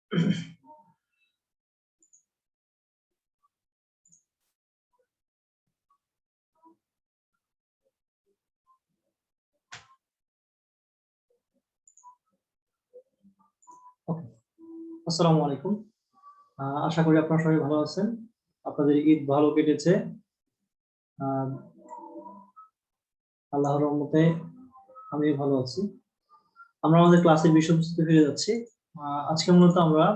আসসালামু আলাইকুম। আশা করি আপনারা সবাই ভালো আছেন। আপনাদের ঈদ ভালো কেটেছে। আহ, আল্লাহর রহমতে আমি ভালো আছি। আমরা আমাদের ক্লাসের বিষয়বস্তুতে ফিরে যাচ্ছি। আজকে মূলত আমরা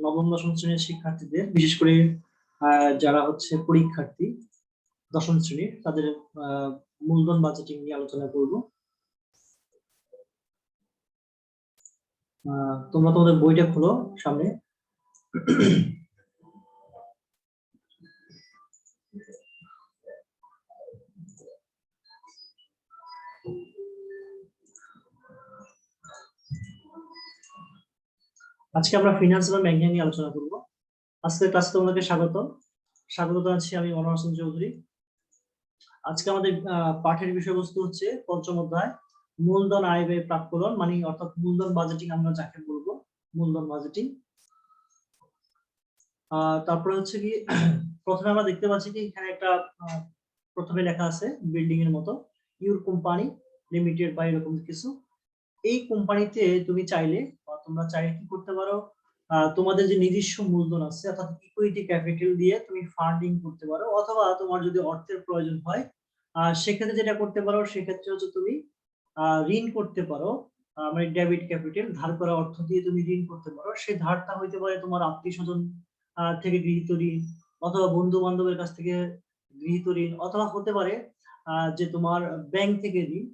নবম দশম শ্রেণীর শিক্ষার্থীদের, বিশেষ করে যারা হচ্ছে পরীক্ষার্থী দশম শ্রেণীর, তাদের মূলধন বাজেটিং নিয়ে আলোচনা করব। তোমরা তোমাদের বইটা খোলো সামনে। আজকে আমরা ফিনান্স এবং ব্যাংকিং নিয়ে আলোচনা করব। আজকের ক্লাসে তোমাদেরকে স্বাগত জানাচ্ছি আমি মনোহর হোসেন চৌধুরী। আজকে আমাদের পাঠের বিষয়বস্তু হচ্ছে পঞ্চম অধ্যায় মূলধন আয় ব্যয় প্রাক্কলন, মানে অর্থাৎ মূলধন বাজেটিং আমরা যাকে বলবো, মূলধন বাজেটিং। তারপরে হচ্ছে কি প্রথমে আমরা দেখতে পাচ্ছি কি এখানে একটা প্রথমে লেখা আছে বিল্ডিং এর মতো, ইউর কোম্পানি লিমিটেড বা এরকম কিছু। এই কোম্পানিতে তুমি চাইলে তোমরা চাইলে কি করতে পারো, তোমাদের যে নিজস্ব মূলধন আছে অর্থাৎ ইকুইটি ক্যাপিটাল দিয়ে তুমি ফান্ডিং করতে পারো, অথবা তোমার যদি অর্থের প্রয়োজন হয় সেক্ষেত্রে যেটা করতে পারো, সেক্ষেত্রে হচ্ছে তুমি ঋণ করতে পারো। মানে ডেবিট ক্যাপিটাল, ধার করা অর্থ দিয়ে তুমি ঋণ করতে পারো। সেই ধারটা হইতে পারে তোমার আত্মীয় স্বজন থেকে গৃহীত ঋণ, অথবা বন্ধু বান্ধবের কাছ থেকে গৃহীত ঋণ, অথবা হতে পারে যে তোমার ব্যাংক থেকে ঋণ।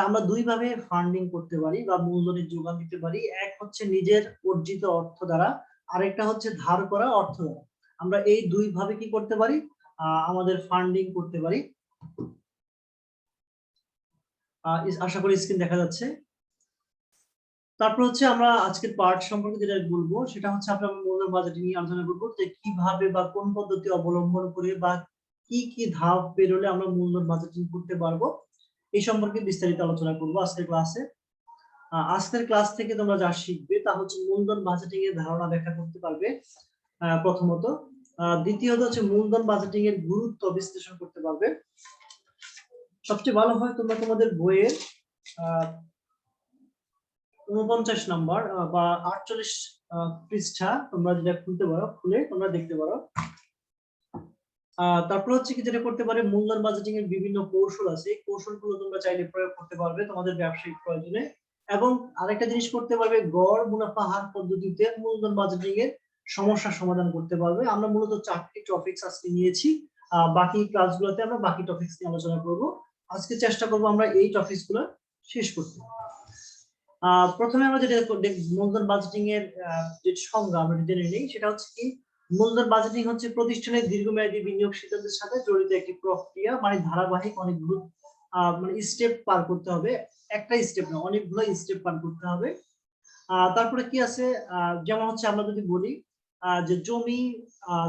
আমরা দুই ভাবে ফান্ডিং করতে পারি বা মূলধনের যোগান দিতে পারি। এক হচ্ছে নিজের অর্জিত অর্থ দ্বারা, আরেকটা হচ্ছে ধার করা অর্থ দ্বারা। আমরা এই দুই ভাবে কি করতে পারি, আমাদের ফান্ডিং করতে পারি। আশা করি স্ক্রিন দেখা যাচ্ছে। তারপর হচ্ছে আমরা আজকের পার্ট সম্পর্কে যেটা বলবো সেটা হচ্ছে আমরা মূলধন বাজেটিং নিয়ে আলোচনা করবো, যে কিভাবে বা কোন পদ্ধতি অবলম্বন করে বা কি কি ধাপ পেরোলে আমরা মূলধন বাজেটিং করতে পারবো, এই সম্পর্কে বিস্তারিত আলোচনা করবো আজকের ক্লাসে। আজকের ক্লাস থেকে তোমরা যা শিখবে তা হচ্ছে মূলধন বাজেটিং এর ধারণা ব্যাখ্যা করতে পারবে প্রথমত। দ্বিতীয়ত হচ্ছে মূলধন বাজেটিং এর গুরুত্ব বিশ্লেষণ করতে পারবে। সবচেয়ে ভালো হয় তোমরা তোমাদের বইয়ের 49 নম্বর বা 48 পৃষ্ঠা তোমরা যেটা খুলতে পারো, খুলে তোমরা দেখতে পারো। তারপর হচ্ছে কি যেটা করতে পারে, মূলধন বাজেটিং এর বিভিন্ন কৌশল আছে, এই কৌশলগুলো তোমরা চাইলে প্রয়োগ করতে পারবে তোমাদের ব্যবসায়িক প্রয়োজনে। এবং আরেকটা জিনিস করতে পারবে, গড় মুনাফা হার পদ্ধতিতে মূলধন বাজেটিং এর সমস্যার সমাধান করতে পারবে। আমরা মূলত 4টি টপিকস আজকে নিয়েছি, বাকি ক্লাসগুলোতে আমরা বাকি টপিকস নিয়ে আলোচনা করব। আজকে চেষ্টা করব আমরা এই টপিকসগুলো শেষ করতে। প্রথমে আমরা যেটা মূলধন বাজেটিং এর যে সংজ্ঞা আমরা জেনে নিই, সেটা হচ্ছে কি মূলধন বাজেটিং হচ্ছে প্রতিষ্ঠানের দীর্ঘমেয়াদী বিনিয়োগ সিদ্ধান্তের সাথে জড়িত একটি প্রক্রিয়া, মানে ধারাবাহিক অনেকগুলো মানে স্টেপ পার করতে হবে। একটা স্টেপ না, অনেকগুলো স্টেপ পার করতে হবে। তারপরে কি আছে, যেমন হচ্ছে আমরা যদি বলি যে জমি,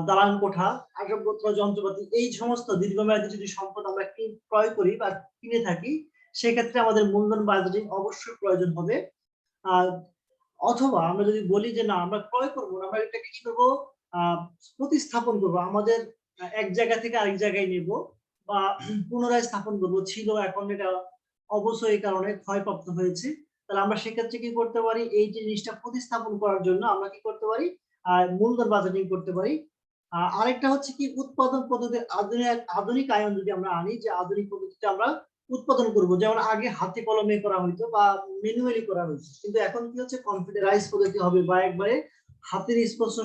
দালান কোঠা, আসবাবপত্র, যন্ত্রপাতি, এই সমস্ত দীর্ঘমেয়াদী যদি সম্পদ আমরা ক্রয় করি বা কিনে থাকি, সেক্ষেত্রে আমাদের মূলধন বাজেটিং অবশ্যই প্রয়োজন হবে। অথবা আমরা যদি বলি যে না আমরা ক্রয় করবো, আমরা এটাকে কি করবো, প্রতিস্থাপন করবো, আমাদের এক জায়গা থেকে আরেক জায়গায় নেব বা পুনরায় স্থাপন করবো, ছিল এখন এটা অবশ্যই কারণে ক্ষয়প্রাপ্ত হয়েছে, তাহলে আমরা সেক্ষেত্রে কি করতে পারি, এই জিনিসটা প্রতিস্থাপন করার জন্য আমরা কি করতে পারি, মূলধন বাজেটিং করতে পারি। আরেকটা হচ্ছে কি উৎপাদন পদ্ধতির আধুনিক আয়ন যদি আমরা আনি, যে আধুনিক পদ্ধতিতে আমরা উৎপাদন করব, যেমন আগে হাতে কলমে করা হইতো বা ম্যানুয়ালি করা হইতো, কিন্তু এখন কি হচ্ছে কম্পিউটারাইজ পদ্ধতি হবে বা একবারে হাতের স্পর্শ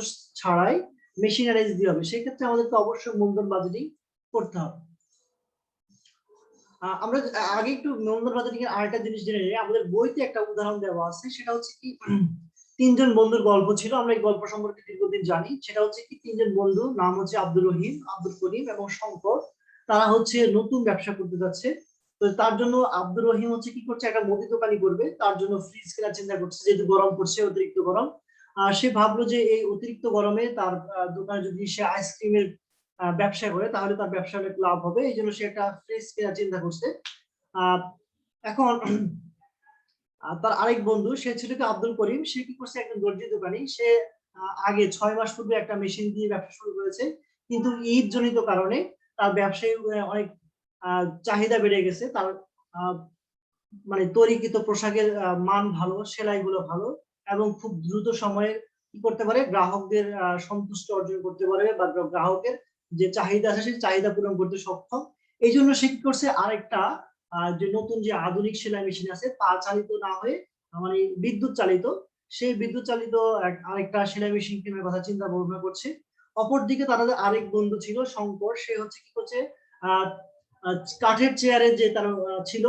ছাড়াই মেশিনারাইজ দিয়ে হবে। সেক্ষেত্রে আমাদেরকে অবশ্যই মূলধন বাজেটিং করতে হবে। আমরা আগে একটু মূলধন বাজেটিং এর আরেকটা জিনিস জেনে নিই। আমাদের বইতে একটা উদাহরণ দেওয়া আছে, সেটা হচ্ছে কি তিনজন বন্ধুর গল্প ছিল। আমরা এই গল্প সম্পর্কে দীর্ঘদিন জানি। সেটা হচ্ছে কি তিনজন বন্ধু, নাম হচ্ছে আব্দুর রহিম, আব্দুল করিম এবং শঙ্কর। তারা হচ্ছে নতুন ব্যবসা করতে যাচ্ছে। তো তার জন্য আব্দুর রহিম হচ্ছে কি করছে, একটা মুদি দোকানি করবে। তার জন্য ফ্রিজ কেনার চিন্তা করছে, যেহেতু গরম পড়ছে, অতিরিক্ত গরম। সে ভাবলো যে এই অতিরিক্ত গরমে তার দোকানে যদি সে আইসক্রিমের ব্যবসা করে তাহলে তার ব্যবসা অনেক লাভ হবে। এই জন্য সে একটা ফ্রিজ কেনার চিন্তা করছে। এখন তার আরেক বন্ধু সে ছিল কি আব্দুল করিম, সে কি করছে একজন দর্জি দোকানি, সে আগে 6 মাস পূর্বে একটা মেশিন দিয়ে ব্যবসা শুরু করেছে, কিন্তু ঈদ জনিত কারণে তার ব্যবসায় অনেক চাহিদা বেড়ে গেছে, তার আহ, মানে তৈরিকৃত পোশাকের মান ভালো, সেলাইগুলো ভালো, এবং খুব দ্রুত সময়ে কি করতে পারে, গ্রাহকদের সন্তুষ্ট অর্জন করতে পারে, বা গ্রাহকের যে চাহিদা আছে সেই চাহিদা পূরণ করতে সক্ষম। এই জন্য সে কি করছে, আরেকটা যে নতুন যে আধুনিক সেলাই মেশিন আছে তা চালিত না হয়ে মানে বিদ্যুৎ চালিত, সেই বিদ্যুৎ চালিত আরেকটা সেলাই মেশিন কেনার কথা চিন্তা ভাবনা করছে। অপরদিকে তাদের আরেক বন্ধু ছিল শঙ্কর, সে হচ্ছে কি করছে, আহ আহ, কাঠের চেয়ারে যে তার ছিল,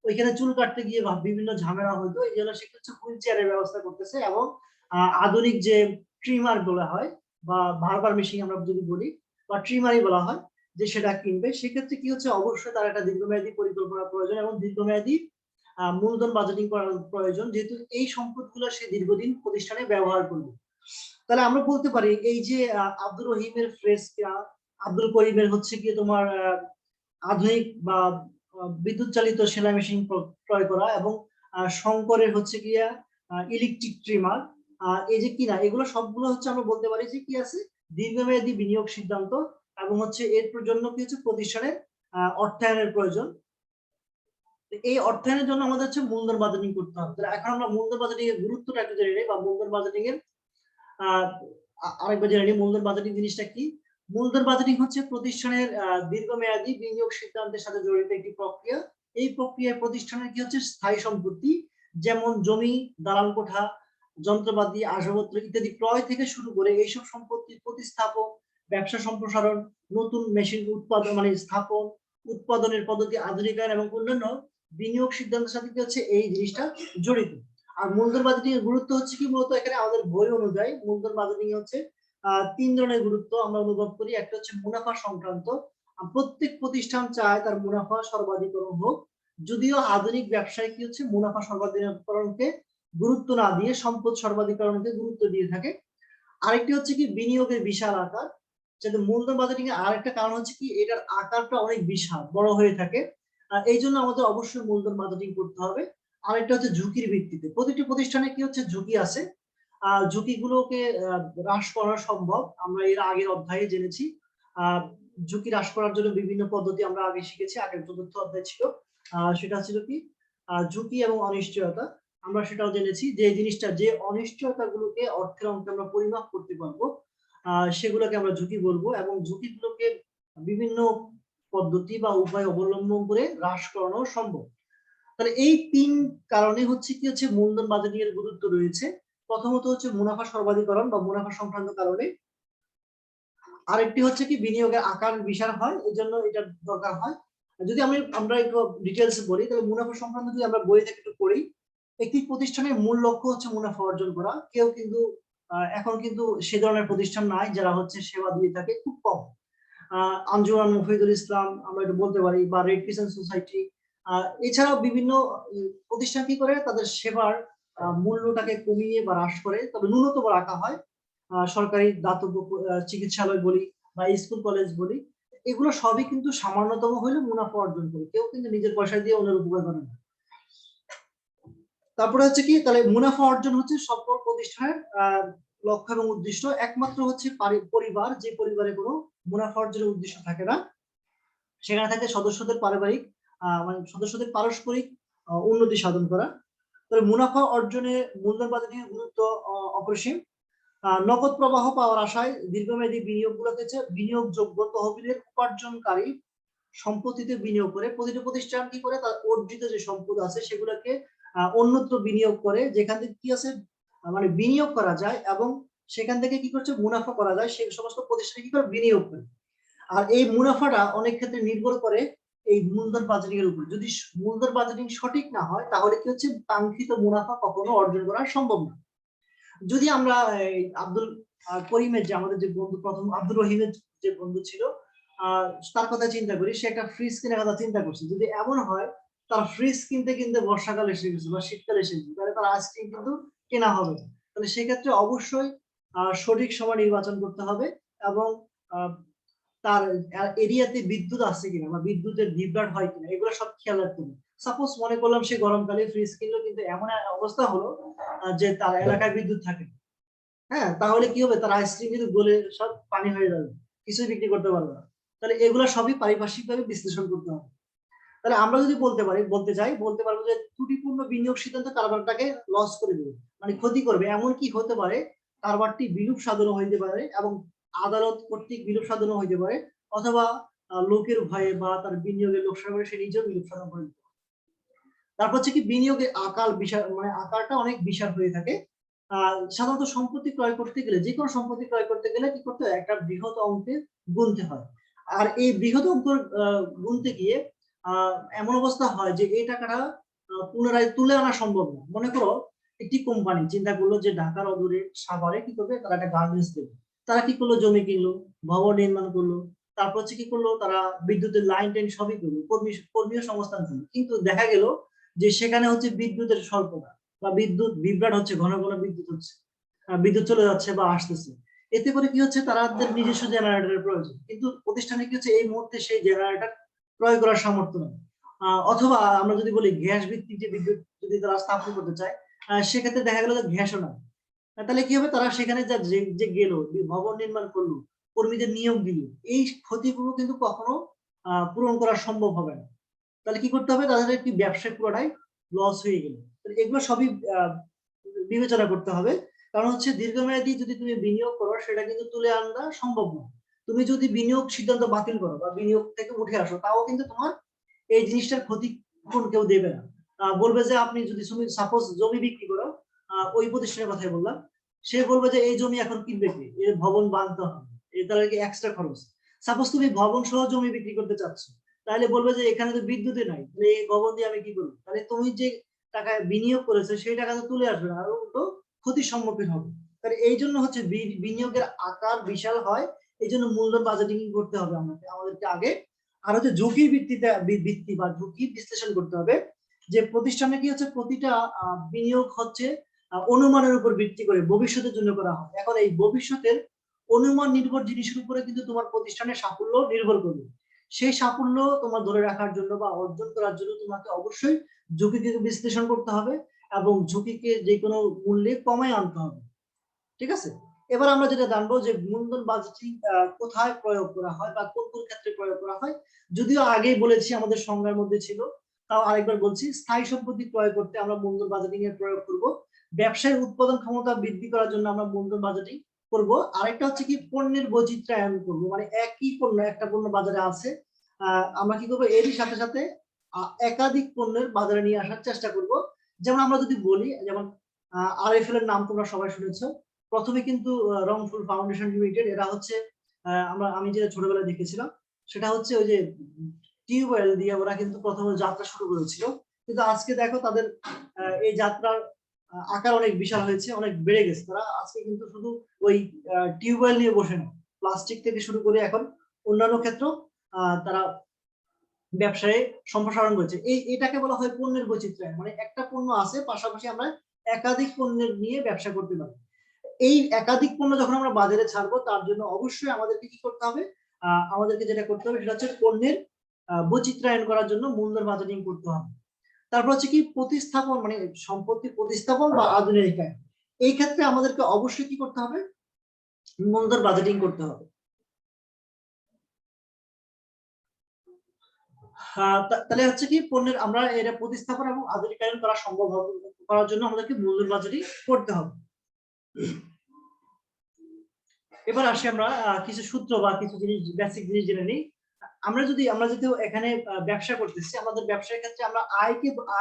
ওইখানে চুল কাটতে গিয়ে বিভিন্ন ঝামেলা হতো, এই জন্য সে হচ্ছে হুইল চেয়ারের ব্যবস্থা করতেছে, এবং আধুনিক যে ট্রিমার বলা হয় বা বারবার মেশিন আমরা যদি বলি, বা ট্রিমারই বলা হয়, যে সেটা কিনবে। সেক্ষেত্রে কি হচ্ছে, অবশ্যই তার একটা দীর্ঘমেয়াদী পরিকল্পনা প্রয়োজন এবং দীর্ঘমেয়াদী মূলধন বাজেটিং করার প্রয়োজন, যেহেতু এই সম্পদগুলো সে দীর্ঘদিন প্রতিষ্ঠানে ব্যবহার করবে। তাহলে আমরা বলতে পারি এই যে আব্দুর রহিমের ফ্রেস্কা, আব্দুল করিমের হচ্ছে কি তোমার আধুনিক বা বিদ্যুৎ চালিত সেলাই মেশিন ক্রয় করা, এবং শঙ্করের হচ্ছে গিয়া ইলেকট্রিক ট্রিমার, এই যে কিনা, এগুলো সবগুলো হচ্ছে আমরা বলতে পারি যে কি আছে, দীর্ঘমেয়াদী বিনিয়োগ সিদ্ধান্ত, এবং হচ্ছে এর জন্য কি হচ্ছে, প্রতিষ্ঠানের অর্থায়নের প্রয়োজন। এই অর্থায়নের জন্য আমাদের হচ্ছে মূলধন বাজেটিং করতে হবে। তাহলে এখন আমরা মূলধন বাজেটিং এর গুরুত্বটা একটু জেনে নিই, বা মূলধন বাজেটিং এর আহ আরেকবার জেনে নিই মূলধন বাজেটিং জিনিসটা কি। মূলধন বাজেটিং হচ্ছে প্রতিষ্ঠানের দীর্ঘমেয়াদী বিনিয়োগ সিদ্ধান্তের সাথে জড়িত একটি প্রক্রিয়া। এই প্রক্রিয়ায় প্রতিষ্ঠানের কি হচ্ছে, স্থায়ী সম্পত্তি যেমন জমি, দালান কোঠা, যন্ত্রপাতি, আসবাবপত্র ইত্যাদি ক্রয় থেকে শুরু করে এইসব সম্পত্তির প্রতিস্থাপন, ব্যবসা সম্প্রসারণ, নতুন মেশিন উৎপাদন মানে স্থাপন, উৎপাদনের পদ্ধতি আধুনিকায়ন এবং অন্যান্য বিনিয়োগ সিদ্ধান্তের সাথে কি হচ্ছে এই জিনিসটা জড়িত। আর মূলধন বাজেটিং এর গুরুত্ব হচ্ছে কি, মূলত এখানে আমাদের বই অনুযায়ী মূলধন বাজেটিং হচ্ছে 3 ধরনের গুরুত্ব আমরা অনুভব করি। একটা হচ্ছে মুনাফা সংক্রান্ত, প্রত্যেক প্রতিষ্ঠান চায় তার মুনাফা সর্বাধিকরণ হোক, যদিও আধুনিক ব্যবসায় কি হচ্ছে, মুনাফা সর্বাধিকরণকে গুরুত্ব না দিয়ে সম্পদ সর্বাধিকরণকে গুরুত্ব দিয়ে থাকে। আরেকটি হচ্ছে কি, বিনিয়োগের বিশাল আকার, যাতে মূলধন বাজেটিং এর আরেকটা কারণ হচ্ছে কি, এটার আকারটা অনেক বিশাল বড় হয়ে থাকে, এই জন্য আমাদের অবশ্যই মূলধন বাজেটিং করতে হবে। আরেকটা হচ্ছে ঝুঁকির ভিত্তিতে, প্রতিটি প্রতিষ্ঠানে কি হচ্ছে, ঝুঁকি আছে, ঝুঁকিগুলোকে হ্রাস করা সম্ভব, আমরা এর আগের অধ্যায়ে জেনেছি। আহ ঝুঁকি হ্রাস করার জন্য বিভিন্ন পদ্ধতি আমরা আগে শিখেছি, আগের চতুর্থ অধ্যায় ছিল, সেটা ছিল কি, ঝুঁকি এবং অনিশ্চয়তা। আমরা সেটাও জেনেছি যে জিনিসটা, যে অনিশ্চয়তা গুলোকে অর্থের অঙ্কে আমরা পরিমাপ করতে পারবো, সেগুলোকে আমরা ঝুঁকি বলবো, এবং ঝুঁকিগুলোকে বিভিন্ন পদ্ধতি বা উপায় অবলম্বন করে হ্রাস করানো সম্ভব। তাহলে এই 3 কারণে হচ্ছে কি হচ্ছে, মূলধন বাজেটিং এর গুরুত্ব রয়েছে। প্রথমত হচ্ছে মুনাফা সর্বাধিকরণ বা মুনাফা সংক্রান্ত কারণে, আরেকটি হচ্ছে কি, বিনিয়োগের আকার বিশাল হয়, এই জন্য এটা দরকার হয়। যদি আমরা একটু ডিটেলস বলি, তাহলে মুনাফা সংক্রান্ত যদি আমরা বই থেকে একটু পড়ি, একটি প্রতিষ্ঠানের মূল লক্ষ্য হচ্ছে মুনাফা অর্জন করা। কেউ কিন্তু এখন কিন্তু সে ধরনের প্রতিষ্ঠান নাই যারা হচ্ছে সেবা দিয়ে থাকে, খুব কম। আঞ্জুমান মফিদুল ইসলাম আমরা এটা বলতে পারি, বা রেড ক্রিসেন্ট সোসাইটি, এছাড়াও বিভিন্ন প্রতিষ্ঠান কি করে, তাদের সেবার মূল্যটাকে কমিয়ে বা হ্রাস করে, তবে ন্যূনতম রাখা হয়। সরকারি দাতব্য চিকিৎসালয় বলি বা স্কুল কলেজ বলি, এগুলো সবই কিন্তু সামান্যতম হলে মুনাফা অর্জন করে, কেউ কিন্তু নিজের পয়সা দিয়ে অন্যের উপকার করে না। তারপরে হচ্ছে কি, তাহলে মুনাফা অর্জন হচ্ছে সকল প্রতিষ্ঠানের লক্ষ্য এবং উদ্দেশ্য। একমাত্র হচ্ছে পরিবার, যে পরিবারে কোনো মুনাফা অর্জনের উদ্দেশ্য থাকে না, সেখানে থাকে সদস্যদের পারিবারিক মানে সদস্যদের পারস্পরিক উন্নতি সাধন করা। তবে মুনাফা অর্জনে মূলধন বাজেটিংয়ের গুরুত্ব অপরিসীম। নগদ প্রবাহ পাওয়ার আশায় দীর্ঘমেয়াদী বিনিয়োগগুলোকে বিনিয়োগযোগ্য তহবিলের উপার্জনকারী সম্পত্তিতে বিনিয়োগ করে, প্রতিটি প্রতিষ্ঠান কি করে, তার অর্জিত যে সম্পদ আছে সেগুলোকে অন্যত্র বিনিয়োগ করে, যেখান থেকে কি আছে, মানে বিনিয়োগ করা যায় এবং সেখান থেকে কি করছে, মুনাফা করা যায়, সেই সমস্ত প্রতিষ্ঠানে কি করে, বিনিয়োগ করে। আর এই মুনাফাটা অনেক ক্ষেত্রে নির্ভর করে এই মূলধন বাজেটিং এর উপর। যদি মূলধন বাজেটিং সঠিক না হয়, তাহলে কি হচ্ছে, কাঙ্ক্ষিত মুনাফা কখনো অর্জন করা সম্ভব না। যদি আমরা আব্দুল করিমের, যে আমাদের যে বন্ধু, প্রথম আব্দুর রহিমের যে বন্ধু ছিল, তার কথা চিন্তা করি, সে একটা ফ্রিজ কেনার কথা চিন্তা করছে। যদি এমন হয় তার ফ্রিজ কিনতে কিনতে বর্ষাকাল এসে গেছে বা শীতকাল এসে গেছে, তাহলে তার আইসক্রিম কিন্তু কেনা হবে না। তাহলে সেক্ষেত্রে অবশ্যই সঠিক সময় নির্বাচন করতে হবে, এবং তার এরিয়াতে বিদ্যুৎ আছে কিনা বা বিদ্যুতের বিভ্রাট হয় কিনা, এগুলো সব খেয়াল রাখতে হবে। সাপোজ মনে করলাম সে গরমকালে ফ্রিজ কিনলো, কিন্তু এমন অবস্থা হলো যে তার এলাকায় বিদ্যুৎ থাকে না। হ্যাঁ, তাহলে কি হবে, তার আইসক্রিম কিন্তু গলে সব পানি হয়ে যাবে, কিছুই বিক্রি করতে পারবে না। তাহলে এগুলা সবই পারিপার্শ্বিকভাবে বিশ্লেষণ করতে হবে। তাহলে আমরা যদি বলতে পারবো যে ত্রুটিপূর্ণ বিনিয়োগ সিদ্ধান্ত কারবারটাকে লস করে দেবে, মানে ক্ষতি করবে। এমন কি হতে পারে, কারবারটি বিরূপ সাধনও হইতে পারে এবং আদালত কর্তৃক বিরূপ সাধনও হইতে পারে, অথবা লোকের ভয়ে বা তার বিনিয়োগের লোকসান করে সে নিজেও বিরূপ সাধন করে দিতে পারে। তারপর হচ্ছে কি বিনিয়োগের আকার বিশাল, মানে আকারটা অনেক বিশাল হয়ে থাকে। সাধারণত সম্পত্তি ক্রয় করতে গেলে, যে কোনো সম্পত্তি ক্রয় করতে গেলে কি করতে হয়, একটা বৃহৎ অঙ্কে গুনতে হয়। আর এই বৃহৎ অঙ্ক গুনতে গিয়ে এমন অবস্থা হয় যে এই টাকাটা পুনরায় তুলে আনা সম্ভব না। মনে করো একটি কোম্পানি চিন্তা করলো যে ঢাকার অদূরে সাভারে কি করবে, তারা একটা গার্মেন্টস দেবে। তারা কি করলো, জমি কিনলো, ভবন নির্মাণ করলো, তারপর হচ্ছে কি করলো, তারা বিদ্যুতের লাইন টাইন সবই করলো, কর্মীয় সংস্থান করলো। কিন্তু দেখা গেল যে সেখানে হচ্ছে বিদ্যুতের স্বল্পতা, বা বিদ্যুৎ বিভ্রাট হচ্ছে, ঘন ঘন বিদ্যুৎ হচ্ছে, বিদ্যুৎ চলে যাচ্ছে বা আসতেছে। এতে করে কি হচ্ছে, তাদের নিজস্ব জেনারেটরের প্রয়োজন, কিন্তু প্রতিষ্ঠানে কি হচ্ছে, এই মুহূর্তে সেই জেনারেটর ক্রয় করার সামর্থ্য নেই। অথবা আমরা যদি বলি গ্যাস ভিত্তিক যে বিদ্যুৎ যদি তারা স্থাপন করতে চায়, সেক্ষেত্রে দেখা গেল যে গ্যাসও নাই। তাহলে কি হবে, তারা সেখানে যে গেল, ভবন নির্মাণ করলো, কর্মীদের নিয়োগ দিল, এই ক্ষতিগুলো কিন্তু কখনো পূরণ করা সম্ভব হবে না। তাহলে কি করতে হবে, তাদের একটি ব্যবসায় পুরোটাই লস হয়ে গেল। এগুলো সবই বিবেচনা করতে হবে। কারণ হচ্ছে দীর্ঘমেয়াদী যদি তুমি বিনিয়োগ করো, সেটা কিন্তু তুলে আনা সম্ভব না। তুমি যদি বিনিয়োগ সিদ্ধান্ত বাতিল করো বা বিনিয়োগ থেকে উঠে আসো, তাও কিন্তু তোমার এই জিনিসটার ক্ষতিপূরণ কেউ দেবে না। বলবে যে আপনি যদি সাপোজ জমি বিক্রি করো, ওই প্রতিষ্ঠানের কথাই বললাম, সে বলবে যে এই জমি এখন কিনবে কে, এর ভবন বাঁধতে হবে, তাহলে কি এক্সট্রা খরচ। সাপোজ তুমি ভবন সহ জমি বিক্রি করতে চাচ্ছ, তাহলে বলবে যে এখানে তো বিদ্যুৎই নাই, তাহলে এই ভবন দিয়ে আমি কি করবো। তাহলে তুমি যে টাকা বিনিয়োগ করেছো সেই টাকা তো তুলে আসবে না, আরো উল্টো ক্ষতির সম্মুখীন হবে। তাহলে এই জন্য হচ্ছে বিনিয়োগের আকার বিশাল হয়, এই জন্য মূলধন বাজেটিং করতে হবে আমাদেরকে আগে। আর হচ্ছে ঝুঁকির ভিত্তি বা ঝুঁকি বিশ্লেষণ করতে হবে, যে প্রতিষ্ঠানে কি হচ্ছে, প্রতিটা বিনিয়োগ হচ্ছে অনুমানের উপর ভিত্তি করে ভবিষ্যতের জন্য করা হয়। এখন এই ভবিষ্যতের অনুমান নির্ভর জিনিসের উপরে কিন্তু তোমার প্রতিষ্ঠানের সাফল্য নির্ভর করবে। সেই সাফল্য তোমার ধরে রাখার জন্য বা অর্জন করার জন্য তোমাকে অবশ্যই ঝুঁকিকে বিশ্লেষণ করতে হবে এবং ঝুঁকিকে যে কোনো মূল্যে কমায় আনতে হবে। ঠিক আছে। এবার আমরা যেটা জানবো যে মূলধন বাজেটিং কোথায় প্রয়োগ করা হয় বা কোন কোন ক্ষেত্রে প্রয়োগ করা হয়। যদিও আগেই বলেছি, আমাদের সংজ্ঞার মধ্যে ছিল, তাও আরেকবার বলছি। স্থায়ী সম্পত্তি ক্রয় করতে আমরা মূলধন বাজেটিং এর প্রয়োগ করব। ব্যবসায়ের উৎপাদন ক্ষমতা বৃদ্ধি করার জন্য আমরা মূলধন বাজেটিং করব। আরেকটা হচ্ছে কি, পণ্যের বৈচিত্র্যায়ন করব, মানে একই পণ্য, একটা পণ্য বাজারে আছে, আমরা কি করবো, এরই সাথে সাথে একাধিক পণ্যের বাজারে নিয়ে আসার চেষ্টা করব। যেমন আমরা যদি বলি, যেমন আরএফএল এর নাম তোমরা সবাই শুনেছো। প্রথমে কিন্তু রংপুর ফাউন্ডেশন লিমিটেড, এরা হচ্ছে আমি যেটা ছোটবেলায় দেখেছিলাম, সেটা হচ্ছে ওই যে টিউবওয়েল দিয়ে ওরা কিন্তু প্রথমে যাত্রা শুরু করেছিল। কিন্তু আজকে দেখো তাদের এই যাত্রার আকার অনেক বিশাল হয়েছে, অনেক বেড়ে গেছে। তারা আজকে কিন্তু শুধু ওই টিউবওয়েল নিয়ে বসে না, প্লাস্টিক থেকে শুরু করে এখন অন্যান্য ক্ষেত্র তারা ব্যবসায়ে সম্প্রসারণ করেছে। এটাকে বলা হয় পণ্যের বৈচিত্র্য, মানে একটা পণ্য আছে, পাশাপাশি আমরা একাধিক পণ্যের নিয়ে ব্যবসা করতে পারি। এই একাধিক পণ্য যখন আমরা বাজারে ছাড়বো, তার জন্য অবশ্যই আমাদেরকে কি করতে হবে, আমাদেরকে যেটা করতে হবে সেটা হচ্ছে পণ্যের বৈচিত্র্যায়ন করার জন্য মূলধন বাজেটিং করতে হবে। তারপর হচ্ছে কি, প্রতিস্থাপন, মানে সম্পত্তি প্রতিস্থাপন বা আধুনিকায়ন। এই ক্ষেত্রে আমাদেরকে অবশ্যই কি করতে হবে, মূলধন বাজেটিং করতে হবে। তাহলে হচ্ছে কি, পণ্যের আমরা এটা প্রতিস্থাপন এবং আধুনিকায়ন করা সম্ভব হবে, করার জন্য আমাদেরকে মূলধন বাজেটিং করতে হবে। এবার আসি আমরা কিছু সূত্র বা কিছু জিনিস, বেসিক জিনিস জেনে নিই। আমরা যদি এখানে ব্যবসা করতেছি, আমাদের ব্যবসার ক্ষেত্রে আমরা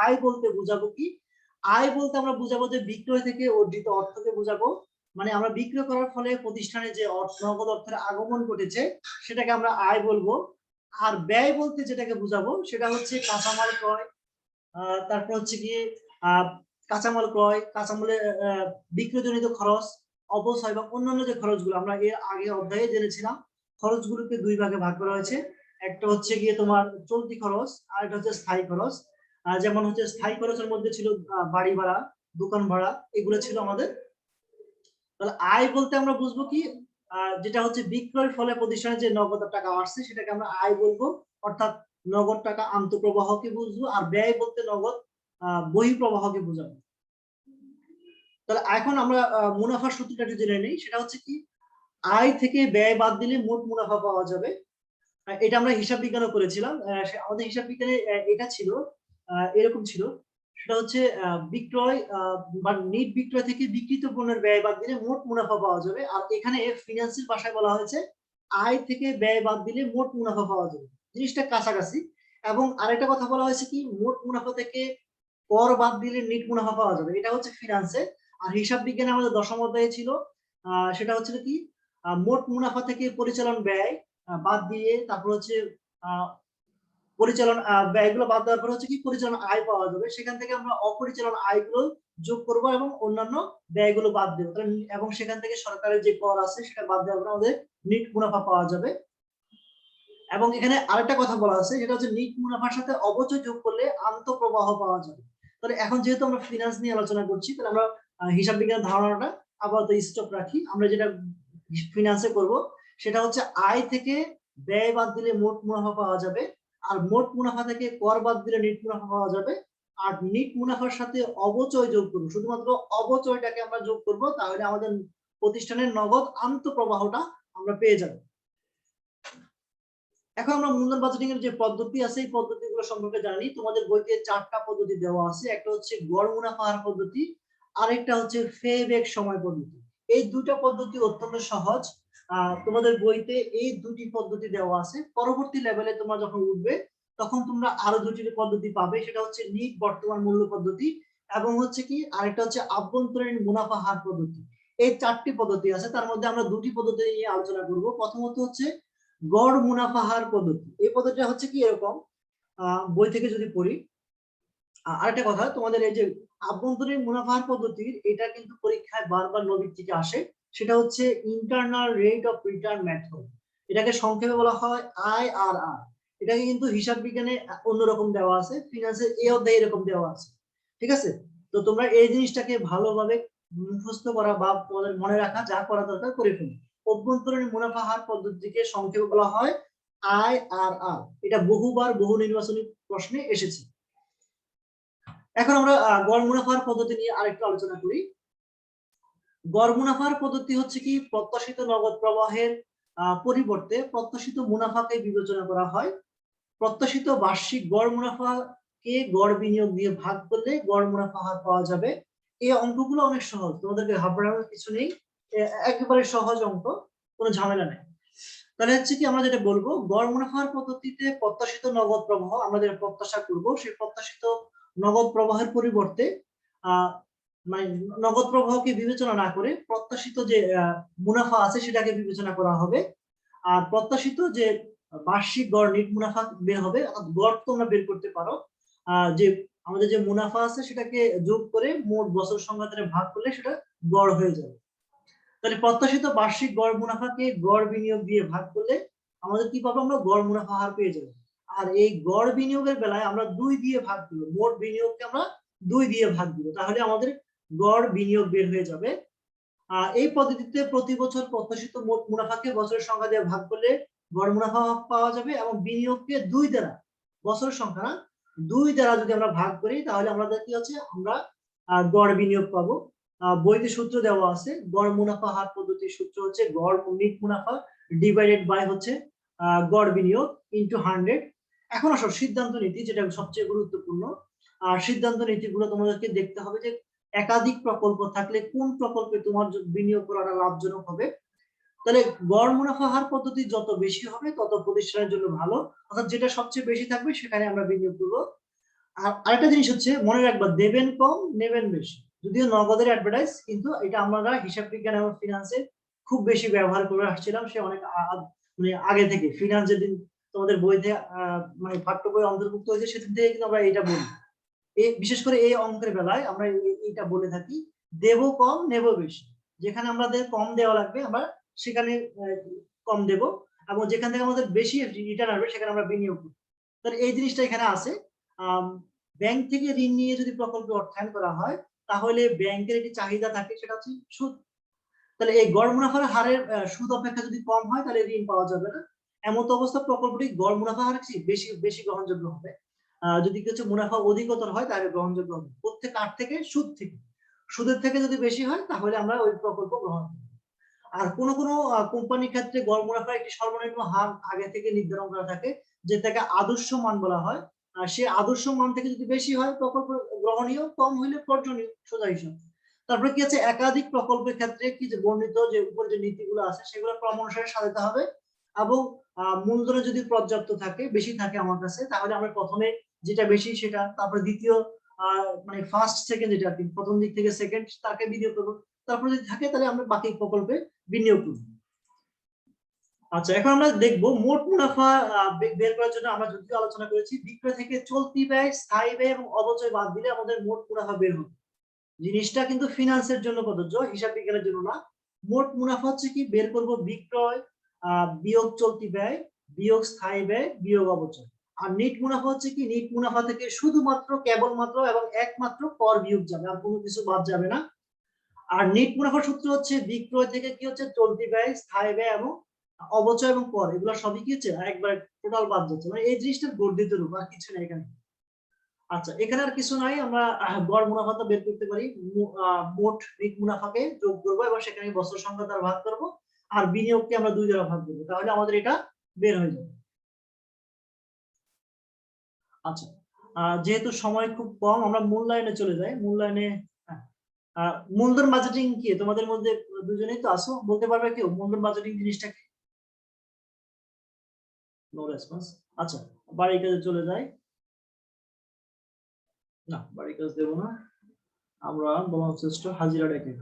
আয় বলতে বুঝাবো কি, আয় বলতে আমরা বুঝাবো যে বিক্রয় থেকে অর্জিত অর্থকে বুঝাবো। মানে আমরা বিক্রয় করার ফলে প্রতিষ্ঠানে যে নগদ অর্থের আগমন ঘটেছে, সেটাকে আমরা আয় বলবো। আর ব্যয় বলতে যেটাকে বুঝাবো, সেটা হচ্ছে কাঁচামাল ক্রয়, তারপর হচ্ছে গিয়ে কাঁচামাল ক্রয়, কাঁচামালের বিক্রয়জনিত খরচ, অবশ্যই, এবং অন্যান্য যে খরচগুলো আমরা এর আগে অধ্যায়ে জেনেছিলাম। খরচগুলোকে দুই ভাগে ভাগ করা হয়েছে। একটা হচ্ছে গিয়ে তোমার চলতি খরচ, আর একটা হচ্ছে স্থায়ী খরচ। যেমন হচ্ছে স্থায়ী খরচের মধ্যে ছিল বাড়ি ভাড়া, দোকান ভাড়া, এগুলো ছিল আমাদের। তাহলে আয় বলতে আমরা বুঝবো কি, যেটা হচ্ছে বিক্রয়ের ফলে প্রতিষ্ঠানে যে নগদ টাকা আসছে, সেটাকে আমরা আয় বলবো। অর্থাৎ নগদ টাকা আন্তঃপ্রবাহকে বুঝবো, আর ব্যয় বলতে নগদ বহিঃপ্রবাহকে বোঝাবো। তাহলে এখন আমরা মুনাফার সূত্রটা একটু জেনে নিই। সেটা হচ্ছে কি, আয় থেকে ব্যয় বাদ দিলে মোট মুনাফা পাওয়া যাবে। এটা আমরা হিসাব বিজ্ঞানও করেছিলাম। আমাদের হিসাব বিজ্ঞানে এটা ছিল, এরকম ছিল। সেটা হচ্ছে বিক্রয় বা নেট বিক্রয় থেকে বিক্রিত পণ্যের ব্যয় বাদ দিলে মোট মুনাফা পাওয়া যাবে। আর এখানে ফিনান্সের ভাষায় বলা হয়েছে আয় থেকে ব্যয় বাদ দিলে মোট মুনাফা পাওয়া যাবে। জিনিসটা কাছাকাছি। এবং আরেকটা কথা বলা হয়েছে কি, মোট মুনাফা থেকে কর বাদ দিলে নেট মুনাফা পাওয়া যাবে। এটা হচ্ছে ফিনান্সে। আর হিসাব বিজ্ঞানে আমাদের দশম অধ্যায়ে ছিল, সেটা হচ্ছে কি, মোট মুনাফা থেকে পরিচালন ব্যয় বাদ দিয়ে তারপর হচ্ছে পরিচালন ব্যয়গুলো বাদ দেওয়ার পর হচ্ছে কি পরিচালন আয় পাওয়া যাবে। সেখান থেকে আমরা অপরিচালন আয়গুলো যোগ করব এবং অন্যান্য ব্যয়গুলো বাদ দেবো, এবং সেখান থেকে সরকারের যে কর আছে সেটা বাদ দেওয়ার পর আমাদের নিট মুনাফা পাওয়া যাবে। এবং এখানে আরেকটা কথা বলা আছে, সেটা হচ্ছে নিট মুনাফার সাথে অবচয় যোগ করলে আন্তঃপ্রবাহ পাওয়া যাবে। তাহলে এখন যেহেতু আমরা ফিনান্স নিয়ে আলোচনা করছি, তাহলে আমরা হিসাব বিজ্ঞানের ধারণাটা আপাতত স্টপ রাখি। আমরা যেটা ফিনান্সে করব সেটা হচ্ছে আয় থেকে ব্যয় বাদ দিলে মোট মুনাফা পাওয়া যাবে, আর মোট মুনাফা থেকে কর বাদ দিলে নিট মুনাফা পাওয়া যাবে। আর নিট মুনাফার সাথে অবচয় যোগ করব, শুধুমাত্র অবচয়টাকে আমরা যোগ করব, তাহলে আমাদের প্রতিষ্ঠানের নগদ আন্তঃপ্রবাহটা আমরা পেয়ে যাব। এখন আমরা মূলধন বাজেটিং এর যে পদ্ধতি আছে এই পদ্ধতিগুলো সম্পর্কে জানি। তোমাদের বইতে 4টা পদ্ধতি দেওয়া আছে। একটা হচ্ছে গড় মুনাফা হার পদ্ধতি, আরেকটা হচ্ছে ফে ব্যাক সময় পদ্ধতি। এই দুটো পদ্ধতি অত্যন্ত সহজ। তোমাদের বইতে এই দুটি পদ্ধতি দেওয়া আছে। পরবর্তী লেভেলে তোমরা যখন উঠবে তখন তোমরা আরো দুটি পদ্ধতি পাবে। সেটা হচ্ছে নিট বর্তমান মূল্য পদ্ধতি এবং হচ্ছে কি আরেকটা হচ্ছে আভ্যন্তরীণ মুনাফা হার পদ্ধতি। এই 4টি পদ্ধতি আছে, তার মধ্যে আমরা দুটি পদ্ধতি নিয়ে আলোচনা করব। প্রথমত হচ্ছে গড় মুনাফা হার পদ্ধতি। এই পদ্ধতিটা হচ্ছে কি এরকম, বই থেকে যদি পড়ি। আরেকটা কথা, তোমাদের এই যে আভ্যন্তরীণ মুনাফা হার পদ্ধতির এটা কিন্তু পরীক্ষায় বারবার নবীর থেকে আসে। সেটা হচ্ছে internal rate of return method. এটাকে সংক্ষেপে বলা হয় আইআরআর। এটাকে কিন্তু হিসাব বিজ্ঞানে অন্যরকম দেওয়া আছে, ফিনান্সের এই অধ্যায়ে এরকম দেওয়া আছে। ঠিক আছে? তো তোমরা এই জিনিসটাকে ভালোভাবে মুখস্থ করা বা তোমাদের মনে রাখা, যা করা দরকার করে ফেলো। অভ্যন্তরীণ মুনাফা হার পদ্ধতিকে সংক্ষেপে বলা হয় আইআরআর। এটা বহুবার বহু নির্বাচনী প্রশ্নে এসেছে। এখন আমরা গড় মুনাফার পদ্ধতি নিয়ে আরেকটু আলোচনা করি। গড় মুনাফার পদ্ধতি হচ্ছে কি, প্রত্যাশিত নগদ প্রবাহের পরিবর্তে প্রত্যাশিত মুনাফাকে বিবেচনা করা হয়। প্রত্যাশিত বার্ষিক গড় মুনাফাকে গড় বিনিয়োগ দিয়ে ভাগ করলে গড় মুনাফা হার পাওয়া যাবে। এই অঙ্কগুলো অনেক সহজ, তোমাদেরকে ঘাবড়ানোর কিছু নেই, একেবারে সহজ অঙ্ক, কোনো ঝামেলা নেই। তাহলে হচ্ছে কি, আমরা যেটা বলবো, গড় মুনাফার পদ্ধতিতে প্রত্যাশিত নগদ প্রবাহ আমরা যেটা প্রত্যাশা করব, সেই প্রত্যাশিত নগদ প্রবাহের পরিবর্তে মানে নগদ প্রবাহকে বিবেচনা না করে প্রত্যাশিত যে মুনাফা আছে সেটাকে বিবেচনা করা হবে। আর প্রত্যাশিত যে বার্ষিক গড় নিট মুনাফা বের হবে, অর্থাৎ গড় তোমরা বের করতে পারো, যে আমাদের যে মুনাফা আছে সেটাকে যোগ করে মোট বছর সংখ্যা দ্বারা ভাগ করলে সেটা গড় হয়ে যাবে। তাহলে প্রত্যাশিত বার্ষিক গড় মুনাফাকে গড় বিনিয়োগ দিয়ে ভাগ করলে আমাদের কি পাবো, আমরা গড় মুনাফা হার পেয়ে যাবো। আর এই গড় বিনিয়োগের বেলায় আমরা 2 দিয়ে ভাগ দিব, মোট বিনিয়োগকে আমরা 2 দিয়ে ভাগ দিব, তাহলে আমাদের গড় বিনিয়োগ বের হয়ে যাবে। এই পদ্ধতিতে প্রতি বছর প্রত্যাশিত মোট মুনাফাকে বছরের সংখ্যা দিয়ে ভাগ করলে গড় মুনাফা পাওয়া যাবে, এবং বিনিয়োগকে 2 দ্বারা, বছরের সংখ্যা না 2 দ্বারা যদি আমরা ভাগ করি তাহলে আমাদের কি হচ্ছে, আমরা গড় বিনিয়োগ পাবো। বইতে সূত্র দেওয়া আছে, গড় মুনাফা হার পদ্ধতির সূত্র হচ্ছে গড় নিট মুনাফা ডিভাইডেড বাই হচ্ছে গড় বিনিয়োগ ইনটু 100। এখন আসো সিদ্ধান্ত নীতি, যেটা সবচেয়ে গুরুত্বপূর্ণ। সিদ্ধান্ত নীতিগুলো তোমাদেরকে দেখতে হবে যে একাধিক প্রকল্প থাকলে কোন প্রকল্পে তোমার বিনিয়োগ করাটা লাভজনক হবে। তাহলে গড় মুনাফা হার পদ্ধতি যত বেশি হবে তত প্রতিষ্ঠানের জন্য ভালো, অর্থাৎ যেটা সবচেয়ে বেশি থাকবে সেখানে আমরা বিনিয়োগ করবো। আর আরেকটা জিনিস হচ্ছে মনে রাখবা, দেবেন কম নেবেন বেশি। যদিও নগদের অ্যাডভার্টাইজ, কিন্তু এটা আমরা হিসাব বিজ্ঞান এবং ফিনান্সে খুব বেশি ব্যবহার করে আসছিলাম সে অনেক মানে আগে থেকে। ফিনান্স যেদিন তোমাদের বইতে মানে পাঠ্য বই অন্তর্ভুক্ত হয়েছে সেদিন থেকে কিন্তু আমরা এটা বলি। বিশেষ করে এই অঙ্কের বেলায় আমরা এটা বলে থাকি, দেব কম নেব বেশি। যেখানে আমাদের কম দেওয়া লাগবে আমরা সেখানে কম দেব, এবং যেখান থেকে আমাদের বেশি রিটার্ন আসবে সেখানে আমরা বিনিয়োগ করব। তাহলে এই জিনিসটা এখানে আছে। ব্যাংক থেকে ঋণ নিয়ে যদি প্রকল্পে অর্থায়ন করা হয় তাহলে ব্যাংকের একটি চাহিদা থাকে, সেটা হচ্ছে সুদ। তাহলে এই গড় মুনাফার হারের সুদ অপেক্ষা যদি কম হয় তাহলে ঋণ পাওয়া যাবে না। এমত অবস্থা প্রকল্পটি গড় মুনাফা হার বেশি বেশি গ্রহণযোগ্য হবে। যদি কিছু মুনাফা অধিকতর হয় তাহলে গ্রহণযোগ্য হবে। প্রত্যেক কার থেকে? সুদ থেকে। সুদের থেকে যদি বেশি হয় তাহলে আমরা ওই প্রকল্প গ্রহণ করব। আর কোন কোন কোম্পানির ক্ষেত্রে গড় মুনাফার একটি সর্বনিম্ন হার আগে থেকে নির্ধারণ করা থাকে, যেটাকে আদর্শ মান বলা হয়। সে আদর্শ মান থেকে যদি বেশি হয় প্রকল্প গ্রহণীয়, কম হইলে বর্জনীয়, সোজা হিসাব। তারপরে কি আছে, একাধিক প্রকল্পের ক্ষেত্রে কি যে বর্ণিত যে উপরে যে নীতিগুলো আছে সেগুলো ক্রম অনুসারে সাজাতে হবে এবং মূলধন যদি পর্যাপ্ত থাকে, বেশি থাকে আমার কাছে, তাহলে আমরা প্রথমে যেটা বেশি সেটা, তারপরে দ্বিতীয় মানে ফার্স্ট সেকেন্ড যেটা আর কি, প্রথম দিক থেকে সেকেন্ড তাকে বিনিয়োগ করব, তারপরে যদি থাকে তাহলে আমরা বাকি প্রকল্পে বিনিয়োগ করব। আচ্ছা, এখন আমরা দেখব মোট মুনাফা বের করার জন্য আমরা যদিও আলোচনা করেছি বিক্রয় থেকে চলতি ব্যয়, স্থায়ী ব্যয় এবং অবচয় বাদ দিলে আমাদের মোট মুনাফা বের হবে। জিনিসটা কিন্তু ফিনান্সের জন্য প্রযোজ্য, হিসাব বিজ্ঞানের জন্য না। মোট মুনাফা হচ্ছে কি, বের করব বিক্রয় বিয়োগ চলতি ব্যয় বিয়োগ স্থায়ী ব্যয় বিয়োগ অবচয়। আর নিট মুনাফা হচ্ছে কি, নিট মুনাফা থেকে শুধুমাত্র, কেবলমাত্র এবং একমাত্র কর বিয়োগ যাবে, আর কোনো কিছু বাদ যাবে না। আর নিট মুনাফার সূত্র হচ্ছে বিক্রয় থেকে কি হচ্ছে, চলতি ব্যয়, স্থায়ী ব্যয় এবং অবচয় এবং কর, এগুলো সবই কি হচ্ছে একবার টোটাল বাদ যাচ্ছে। মানে এই জিনিসটা গর্ধিত রূপ, আর কিছু নেই এখানে। আচ্ছা, এখানে আর কিছু নাই, আমরা গড় মুনাফা তো বের করতে পারি। মোট নিট মুনাফাকে যোগ করব এবং সেখানে বছর সংখ্যা দ্বারা ভাগ করব, আর বিনিয়োগকে আমরা 2 দ্বারা ভাগ করব, তাহলে আমাদের এটা বের হয়ে যাবে। আচ্ছা, যেহেতু সময় খুব কম, আমরা মূল্যায়নে চলে যাই। মূল্যায়নে মূলধন বাজেটিং কি, তোমাদের মধ্যে দুজনেই তো আছো, বলতে পারবে কেউ মূলধন বাজেটিং জিনিসটা কি? No response. আচ্ছা, বাড়ির কাজে চলে যাই। না, বাড়ির কাজ দেবো না, আমরা বলা চেষ্টা হাজিরা ডেকে।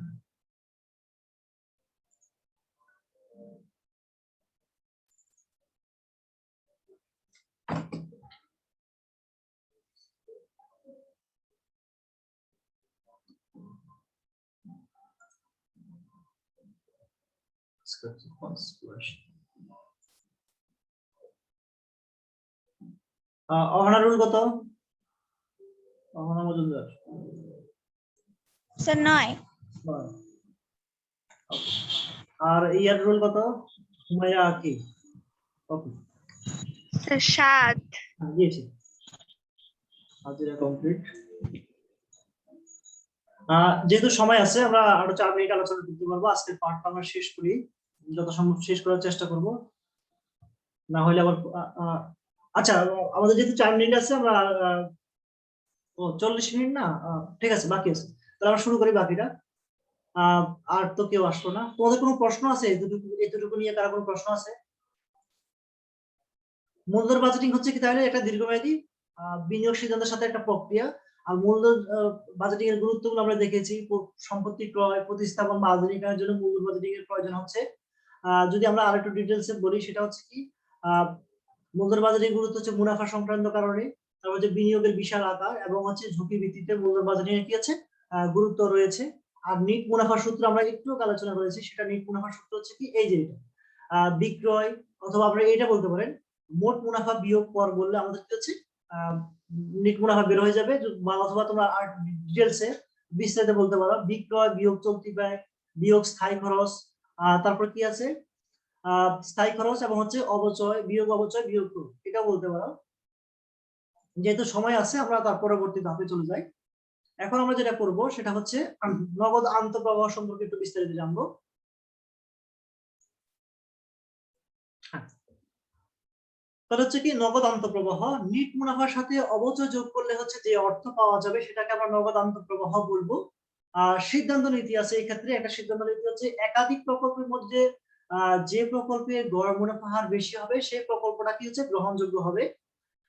অহনা রুল কত? অহনা মজুমদার স্যার 9। আর ইয়ার রুল কত? হুমায়া কি? Okay sir 7। দিয়েছি, হাজিরা কমপ্লিট। যেহেতু সময় আছে, আমরা আরো 4 মিনিট আলোচনা করতে পারবো। আজকের পার্টটা আমরা শেষ করি, যত সম্ভব শেষ করার চেষ্টা করব, না হলে আবার আচ্ছা, আমাদের যেহেতু 4 মিনিট আছে, আমরা 40 মিনিট না, ঠিক আছে, বাকি আছে, তাহলে আমরা শুরু করি বাকিটা। আর তো কেউ আসলো না, তোমাদের কোনো প্রশ্ন আছে? এতটুকু নিয়ে কারো কোনো প্রশ্ন আছে? মূলধন বাজেটিং হচ্ছে কি তাহলে একটা দীর্ঘমেয়াদী বিনিয়োগ সিদ্ধান্তের সাথে একটা প্রক্রিয়া। আর মূলধন বাজেটিং এর গুরুত্বগুলো আমরা দেখেছি, সম্পত্তি ক্রয়, প্রতিস্থাপন বা আধুনিকায়নের জন্য মূলধন বাজেটিং এর প্রয়োজন হচ্ছে। যদি আমরা আরেকটু ডিটেইলসে বলি, সেটা হচ্ছে কি, মূলধন বাজেটিং গুরুত্ব হচ্ছে মুনাফা সংক্রান্ত কারণে, তারপর হচ্ছে বিনিয়োগের বিশাল আকার এবং হচ্ছে ঝুঁকি ভিত্তিতে মূলধন বাজেটিং এর কি আছে, গুরুত্ব রয়েছে। আর নিট মুনাফার সূত্র আমরা একটু আলোচনা করেছি, সেটা নিট মুনাফার সূত্র হচ্ছে কি, এই যে এটা বিক্রয়, অথবা আপনারা এটা বলতে পারেন মোট মুনাফা বিয়োগ কর বললে আমাদের কি হচ্ছে নিট মুনাফা বের হয়ে যাবে। অথবা তোমরা আর ডিটেইলসে বিস্তারিত বলতে পারো, বিক্রয় বিয়োগ চলতি ব্যয় বিয়োগ স্থায়ী খরচ, তারপর কি আছে স্থায়ী খরচ এবং হচ্ছে অবচয় বিয়োগ কর, এটা বলতে পারো। যেহেতু সময় আছে, আমরা তার পরবর্তী ধাপে চলে যাই। এখন আমরা যেটা করব সেটা হচ্ছে নগদ আন্তঃপ্রবাহ সম্পর্কে একটু বিস্তারিত জানবো। তাহলে হচ্ছে কি, নগদ আন্তঃপ্রবাহ নিট মুনাফার সাথে অবচয় যোগ করলে হচ্ছে যে অর্থ পাওয়া যাবে সেটাকে আমরা নগদ আন্তঃপ্রবাহ বলবো। সিদ্ধান্ত নীতি আছে এই ক্ষেত্রে, একটা সিদ্ধান্ত নীতি হচ্ছে একাধিক প্রকল্পের মধ্যে যে প্রকল্পের গড় মুনাফা হার বেশি হবে সেই প্রকল্পটা কি হচ্ছে গ্রহণযোগ্য হবে।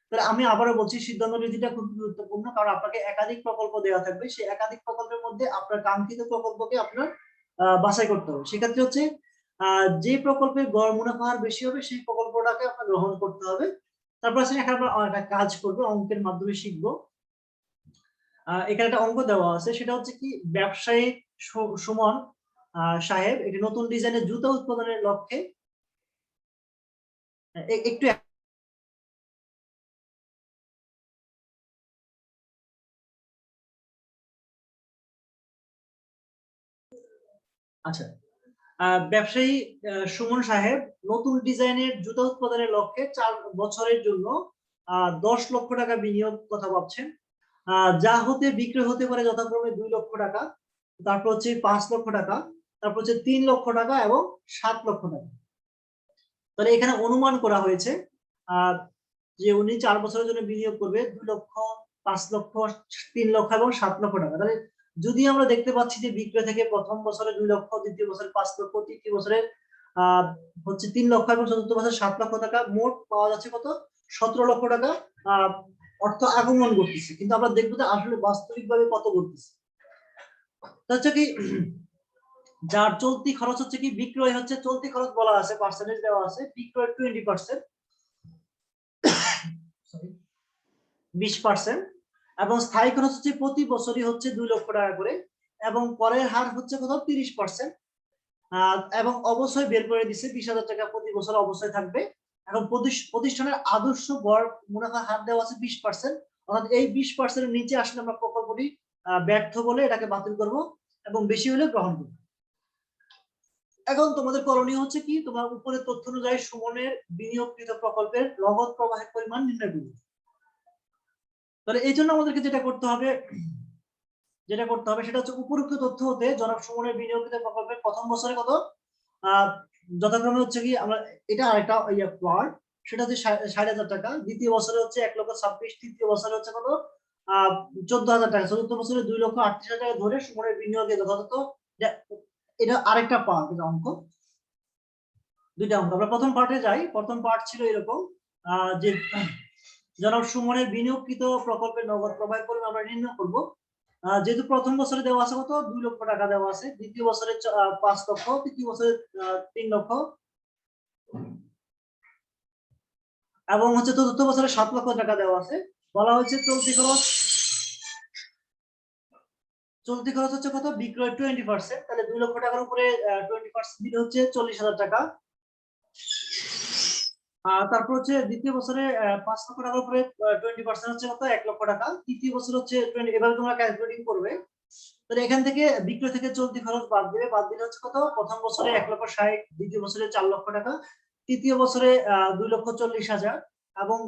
তাহলে আমি আবারও বলছি, সিদ্ধান্ত নীতিটা খুব গুরুত্বপূর্ণ, কারণ আপনাকে একাধিক প্রকল্প দেওয়া থাকবে, সেই একাধিক প্রকল্পের মধ্যে আপনার কাঙ্ক্ষিত প্রকল্পকে আপনার বাছাই করতে হবে। সেক্ষেত্রে হচ্ছে যে প্রকল্পের গড় মুনাফা হার বেশি হবে সেই প্রকল্পটাকে আপনার গ্রহণ করতে হবে। তারপর আছে এখানে আমরা একটা কাজ করব, অঙ্কের মাধ্যমে শিখবো। এখানে একটা অঙ্ক দেওয়া আছে, সেটা হচ্ছে কি, ব্যবসায়ী সুমন সাহেব একটি নতুন ডিজাইনের জুতা উৎপাদনের লক্ষ্যে একটু আচ্ছা, ব্যবসায়ী সুমন সাহেব নতুন ডিজাইনের জুতা উৎপাদনের লক্ষ্যে 4 বছরের জন্য 10 লক্ষ টাকা বিনিয়োগ কথা ভাবছেন, যা হতে বিক্রয় হতে পারে যথাক্রমে 2 লক্ষ টাকা, তারপর হচ্ছে 5 লক্ষ টাকা, তারপর হচ্ছে 3 লক্ষ টাকা এবং 7 লক্ষ টাকা। তাহলে এখানে অনুমান করা হয়েছে যে উনি 4 বছরের জন্য বিনিয়োগ করবে 2 লক্ষ, 5 লক্ষ, 3 লক্ষ এবং 7 লক্ষ টাকা। তাহলে যদি আমরা দেখতে পাচ্ছি যে বিক্রয় থেকে প্রথম বছরে 2 লক্ষ, দ্বিতীয় বছরে 5 লক্ষ, তৃতীয় বছরে হচ্ছে 3 লক্ষ এবং চতুর্থ বছরে 7 লক্ষ টাকা, মোট পাওয়া যাচ্ছে কত 17 লক্ষ টাকা অর্থ আগমন করতেছে। কিন্তু আমরা দেখবো যে আসলে বাস্তবিকভাবে কত করতেছে। হচ্ছে কি যার চলতি খরচ হচ্ছে কি বিক্রয় হচ্ছে চলতি খরচ বলা আছে, পার্সেন্টেজ দেওয়া আছে, বিক্রয় 20%, 20% এবং স্থায়ী খরচ হচ্ছে প্রতি বছরই হচ্ছে 2 লক্ষ টাকা করে এবং করের হার হচ্ছে কত 30%, এবং অবশ্যই বের করে দিচ্ছে 20,000 টাকা প্রতি বছর অবশ্যই থাকবে। এখন প্রতিষ্ঠানের আদর্শ গড় মুনাফা হার দেওয়া আছে 20%, অর্থাৎ এই 20% এর নিচে আসলে আমরা প্রকল্পটি ব্যর্থ বলে এটাকে বাতিল করব এবং বেশি হলে গ্রহণ করব। এখন তোমাদের করণীয় হচ্ছে কি তোমার উপরে তথ্য অনুযায়ী সুমনের বিনিয়োগকৃত প্রকল্পের নগদ প্রবাহের পরিমাণ নির্ণয় করবে। তাহলে এই জন্য আমাদেরকে যেটা করতে হবে সেটা হচ্ছে উপরোক্ত তথ্য হতে জনাব সুমনের বিনিয়োগকৃত প্রকল্পের প্রথম বছরে কত যথাক্রমে হচ্ছে কি আমরা এটা আরেকটা প্লট, সেটা হচ্ছে 60,000 টাকা, দ্বিতীয় বছরে হচ্ছে 1,26,000, তৃতীয় বছরে হচ্ছে কত 14,000 টাকা, চতুর্থ বছরে 2,38,000 টাকা ধরে সুমনের বিনিয়োগে যথাযথ। এটা আরেকটা পার্ট, এটা অঙ্ক, দুইটা অঙ্ক। আমরা প্রথম পার্টে যাই। প্রথম পার্ট ছিল এরকম যে জনাব সুমনের বিনিয়োগকৃত প্রকল্পের নগদ প্রবাহের পরিমাণ আমরা নির্ণয় করব। যেহেতু প্রথম বছরে দেওয়া আছে কত 2 লক্ষ টাকা দেওয়া আছে, দ্বিতীয় বছরে 5 লক্ষ, তৃতীয় বছরে 3 লক্ষ এবং হচ্ছে চতুর্থ বছরে 7 লক্ষ টাকা দেওয়া আছে। বলা হয়েছে চলতি খরচ হচ্ছে কত বিক্রয় 20%, তাহলে 2 লক্ষ টাকার উপরে 20% দিলে হচ্ছে 40,000 টাকা। তারপর হচ্ছে দ্বিতীয় বছরে 5 লক্ষ টাকার উপরে 20% হচ্ছে কত 1 লক্ষ টাকা, তৃতীয় বছর হচ্ছে 20, এভাবে তোমরা ক্যালকুলেটিং করবে। তাহলে এখান থেকে বিক্রয় থেকে চলতি খরচ বাদ দিলে হচ্ছে কত প্রথম বছরে 1,60,000, দ্বিতীয় বছরে 4 লক্ষ টাকা, তৃতীয় বছরে 2,40,000 এবং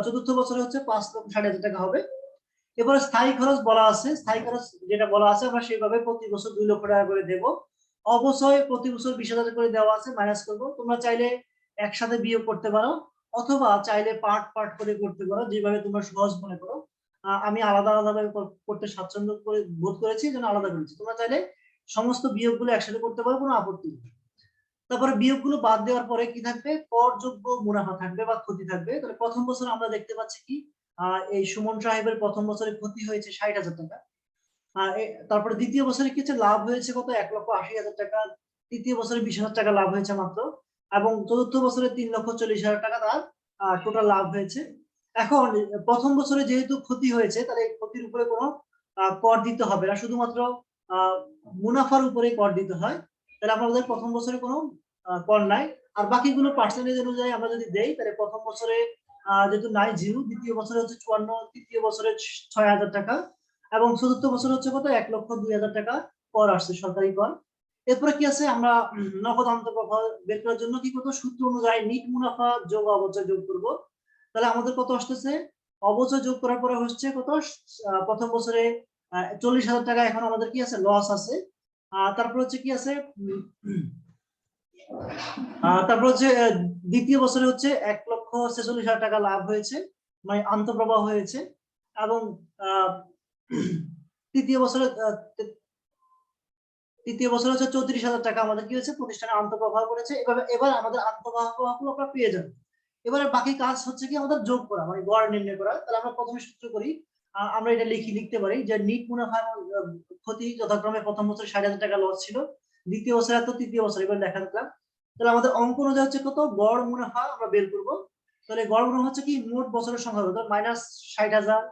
চতুর্থ বছরে হচ্ছে 5,60,000 টাকা হবে। এবার স্থায়ী খরচ বলা আছে, স্থায়ী খরচ যেটা বলা আছে আমরা সেইভাবে প্রতি বছর 2 লক্ষ টাকা করে দেব। অবশ্যই প্রতি বছর 20,000 করে দেওয়া আছে, মাইনাস করব। তোমরা চাইলে একসাথে বিয়োগ করতে পারো অথবা চাইলে পার্ট পার্ট করে করতে পারো, যেভাবে তোমরা সহজ মনে করো। আমি আলাদা ভাবে করতে স্বাচ্ছন্দ্য বোধ করেছি, জন্য আলাদা করেছি। তোমরা চাইলে সমস্ত বিয়োগগুলো একসাথে করতে পারো, কোনো আপত্তি নেই। তারপরে বিয়োগগুলো বাদ দেওয়ার পরে কি থাকবে করযোগ্য মুনাফা থাকবে বা ক্ষতি থাকবে। তাহলে প্রথম বছর আমরা দেখতে পাচ্ছি কি এই সুমন সাহেবের প্রথম বছরে ক্ষতি হয়েছে 60,000 টাকা। তারপরে দ্বিতীয় বছরে কি হচ্ছে লাভ হয়েছে কত 1,80,000 টাকা, তৃতীয় বছরে 20,000 টাকা লাভ হয়েছে মাত্র, এবং চতুর্থ বছরে 3,40,000 টাকা তার টোটাল লাভ হয়েছে। এখন প্রথম বছরে যেহেতু ক্ষতি হয়েছে তাহলে এই ক্ষতির উপরে কোনো কর দিতে হবে না, শুধুমাত্র মুনাফার উপরে কর দিতে হয়। তাহলে আমাদের প্রথম বছরে কোনো কর নাই। আর বাকিগুলো পার্সেন্টেজ অনুযায়ী আমরা যদি দেই তাহলে প্রথম বছরে যেহেতু নাই 0, দ্বিতীয় বছরে হচ্ছে 54, তৃতীয় বছরে 6,000 টাকা এবং চতুর্থ বছর হচ্ছে কত 1,02,000 টাকা কর আসছে, সরকারি কর। এরপরে কি আছে আমরা নগদ অন্তর্প্রবাহ বের করার জন্য কি করবো সূত্র অনুযায়ী নিট মুনাফা যোগ অবচয় যোগ করব। তাহলে আমাদের কত আসতেছে অবচয় যোগ করার পরে হচ্ছে কত প্রথম বছরে 40,000 টাকা এখন আমাদের কি আছে লস আছে। তারপর হচ্ছে কি আছে তারপর হচ্ছে দ্বিতীয় বছরে হচ্ছে 1,46,000 টাকা লাভ হয়েছে, মানে আন্তঃপ্রবাহ হয়েছে। এবং তৃতীয় বছরে হচ্ছে 34,000 টাকা আমাদের কি হয়েছে প্রতিষ্ঠানে আন্তঃপ্রবাহ করেছে। এবার আমাদের আন্তঃপ্রবাহগুলো আমরা পেয়ে যাবো। এবারে বাকি কাজ হচ্ছে কি আমাদের যোগ করা, মানে গড় নির্ণয় করা। তাহলে আমরা প্রথমে সূত্র করি, আমরা এটা লিখতে পারি যে নিট মুনাফা ক্ষতি যথাক্রমে প্রথম বছরে 60,000 টাকা লস ছিল, দ্বিতীয় বছরে এত, তৃতীয় বছর এবার দেখা দিলাম। তাহলে আমাদের অঙ্ক অনুযায়ী হচ্ছে কত গড় মুনাফা আমরা বের করব। তাহলে গড় মুনাফা হচ্ছে কি মোট বছরের সংখ্যা কত মাইনাস 60,000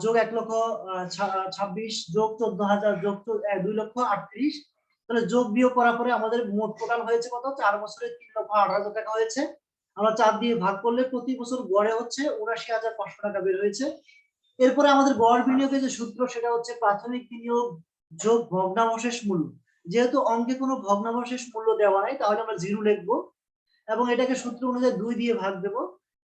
যোগ 1,26,000 যোগ 14,000 যোগ 2,38,000। তাহলে যোগ বিয়োগ করার পরে আমাদের মোট টোটাল হয়েছে কত 4 বছরে 3,18,000 টাকা হয়েছে। আমরা 4 দিয়ে ভাগ করলে প্রতি বছর গড়ে হচ্ছে 79,500 টাকা বের হয়েছে। এরপরে আমাদের গড় বিনিয়োগের যে সূত্র সেটা হচ্ছে প্রাথমিক বিনিয়োগ যোগ ভগ্নাবশেষ মূল্য, যেহেতু অঙ্কে কোনো ভগ্নাবশেষ মূল্য দেওয়া নাই তাহলে আমরা 0 লিখবো এবং এটাকে সূত্র অনুযায়ী 2 দিয়ে ভাগ দেব।